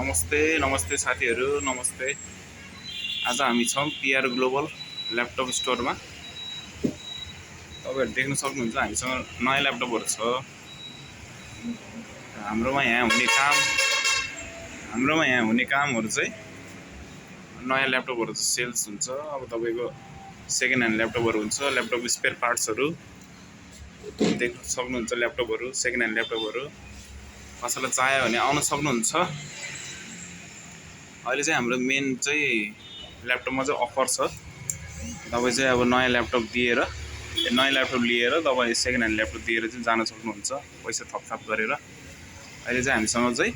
नमस्ते नमस्ते साथीहरू नमस्ते। आज हामी छौँ पिआर ग्लोबल ल्यापटप स्टोरमा। तपाईहरु देख्न सक्नुहुन्छ हामीसँग नयाँ ल्यापटपहरु छ। हाम्रोमा यहाँ हुने कामहरु चाहिँ नयाँ ल्यापटपहरु सेल्स हुन्छ। अब तपाईको सेकेन्ड ह्यान्ड ल्यापटपहरु हुन्छ, ल्यापटप स्पेयर पार्ट्सहरु देख्न सक्नुहुन्छ। ल्यापटपहरु सेकेन्ड ह्यान्ड ल्यापटपहरु कसैलाई चाहियो भने आउन सक्नुहुन्छ। अहिले चाहिँ हाम्रो मेन चाहिँ ल्यापटपमा चाहिँ अफर छ। तपाईं चाहिँ अब नयाँ ल्यापटप लिएर तपाईं सेकेन्ड ह्यान्ड ल्यापटप दिएर चाहिँ जान सक्नुहुन्छ पैसा थपथाप गरेर। अहिले चाहिँ हामीसँग चाहिँ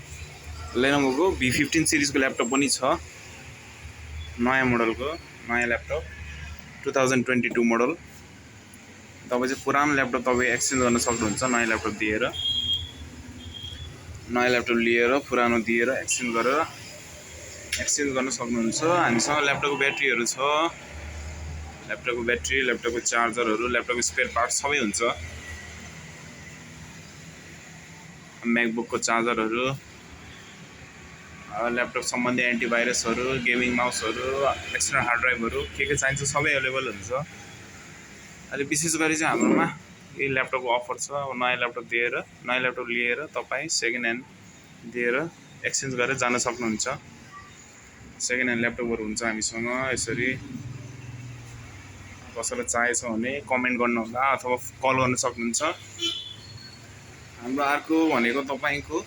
लेनोभोको V15 सिरिजको ल्यापटप पनि छ। नयाँ मोडलको नयाँ ल्यापटप 2022 मोडल। तपाईं चाहिँ पुरानो ल्यापटप तपाईं एक्सचेन्ज गर्न सक्नुहुन्छ। नयाँ ल्यापटप लिएर पुरानो दिएर एक्सचेन्ज गर्न सक्नुहुन्छ। हामीसँग ल्यापटपको ब्याट्रीहरु छ। ल्यापटपको ब्याट्री, ल्यापटपको चार्जरहरु, ल्यापटपको स्पेयर पार्ट्स सबै हुन्छ। म्याकबुकको चार्जरहरु, ल्यापटप सम्बन्धी एन्टिभाइरसहरु, गेमिङ माउसहरु, एक्सटर्नल हार्ड ड्राइभहरु के चाहिन्छ सबै अवेलेबल हुन्छ। अहिले विशेष गरी चाहिँ हाम्रोमा यही ल्यापटपको अफर छ। अब नयाँ ल्यापटप लिएर तपाईं सेकेन्ड ह्यान्ड दिएर एक्सचेन्ज गरेर जान सक्नुहुन्छ। सेकेन्ड ह्यान्ड ल्यापटपहरु हुन्छ हामीसँग। यसरी कसैलाई चाहिएको छ भने कमेन्ट गर्नुहोला अथवा कल गर्न सक्नुहुन्छ। हाम्रो अर्को भनेको तपाईको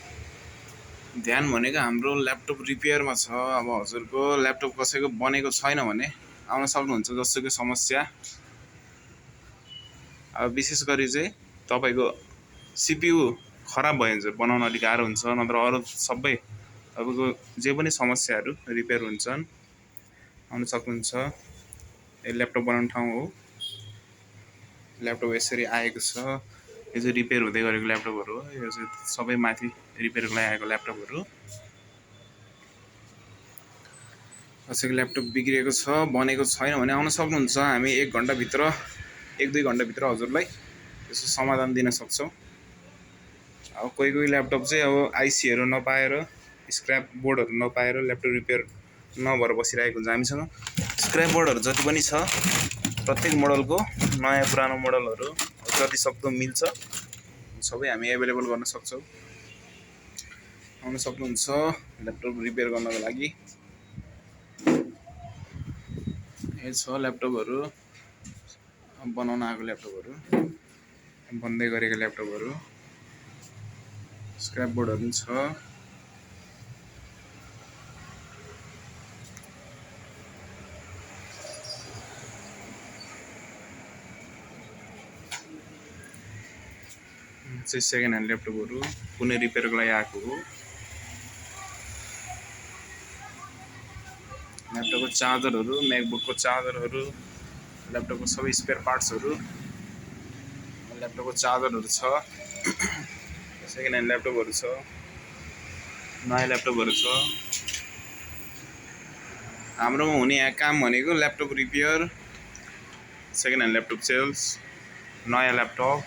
ध्यान भनेको हाम्रो ल्यापटप रिपेयरमा छ। अब हजुरको ल्यापटप कसैको बनेको छैन भने आउन सक्नुहुन्छ। जसोको समस्या अब विशेष गरी चाहिँ तपाईको सीपीयू खराब भयो भने बनाउन अलि गाह्रो हुन्छ। नत्र अरु सबै तपाईको जे पनि समस्याहरु रिपेयर हुन्छन्। आउन सक्नुहुन्छ। यो ल्यापटप बनाउने ठाउँ हो। ल्यापटप यसरी आएको छ। यो चाहिँ रिपेयर हुँदै गरेको ल्यापटपहरु हो। यो चाहिँ सबै माथि रिपेयरको लागि आएको ल्यापटपहरु। कसैको ल्यापटप बिग्रेको छ, बनेको छैन भने आउन सक्नुहुन्छ। हामी 1-2 घण्टा भित्र हजुरलाई यसको समाधान दिन सक्छौं। अब कोही ल्यापटप चाहिँ अब आईसीहरु नपाएर, स्क्रैप बोर्डहरु नपाएर ल्यापटप रिपेयर नभएर बसिरहेको हुन्छ। हामीसँग स्क्रैप बोर्डहरु जति पनि छ, प्रत्येक मोडलको नयाँ पुरानो मोडलहरु जति सक्दो मिल्छ सबै हामी अवेलेबल गर्न सक्छौं। आउन सक्नुहुन्छ ल्यापटप रिपेयर गर्नको लागि। यो छ ल्यापटपहरु बनाउन आएको ल्यापटपहरु, बन्दै गरेको ल्यापटपहरु, स्क्रैप बोर्डहरु पनि छ। चाहिँ सेकेन्ड ह्यान्ड ल्यापटपहरु कुनै रिपेयरको लागि आएको हो। ल्यापटपको चार्जरहरु, म्याकबुकको चार्जरहरु, ल्यापटपको सबै स्पेयर पार्ट्सहरु, ल्यापटपको चार्जरहरु छ। सेकेन्ड ह्यान्ड ल्यापटपहरु छ, नयाँ ल्यापटपहरु छ। हाम्रोमा हुने यहाँ काम भनेको laptop repair, second hand laptop sales, नयाँ ल्यापटप,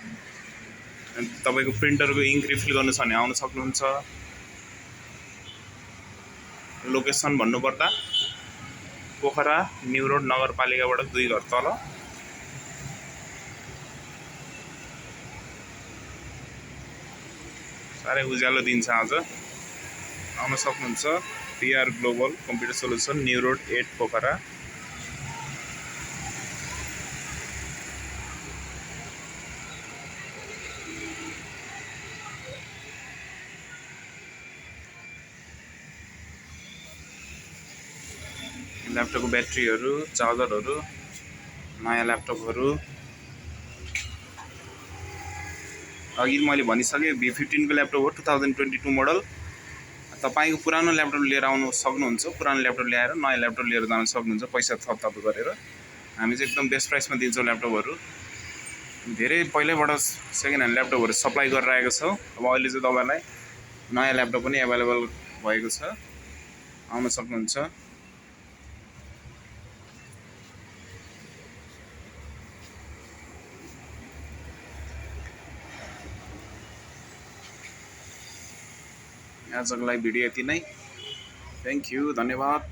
तपाईको प्रिन्टरको इङ्क रिफिल गर्नु छ भने आउन सक्नुहुन्छ। लोकेसन भन्नुपर्दा पोखरा न्यू रोड नगरपालिकाबाट 2 घर तल। साह्रै उज्यालो दिन छ आज। आउन सक्नुहुन्छ। PR global computer solution, new road 8 Pokhara. ल्यापटपको ब्याट्रीहरु, चार्जरहरु, नयाँ ल्यापटपहरु अघि मैले भनिसके V15 को ल्यापटप हो, 2022 मोडल। तपाईको पुरानो ल्यापटप लिएर आउन सक्नुहुन्छ। पुरानो ल्यापटप ल्याएर नयाँ ल्यापटप लिएर जान सक्नुहुन्छ पैसा थपथाप गरेर। हामी चाहिँ एकदम बेस्ट प्राइसमा दिन्छौं ल्यापटपहरु। धेरै पहिल्यैबाट सेकेन्ड ह्यान्ड ल्यापटपहरु सप्लाई गरिरहेको छौं। अब अहिले चाहिँ तपाईलाई नयाँ ल्यापटप पनि अवेलेबल भएको छ। आउन सक्नुहुन्छ। आजको लागि भिडियो यति नै। थ्याङ्क यू, धन्यवाद।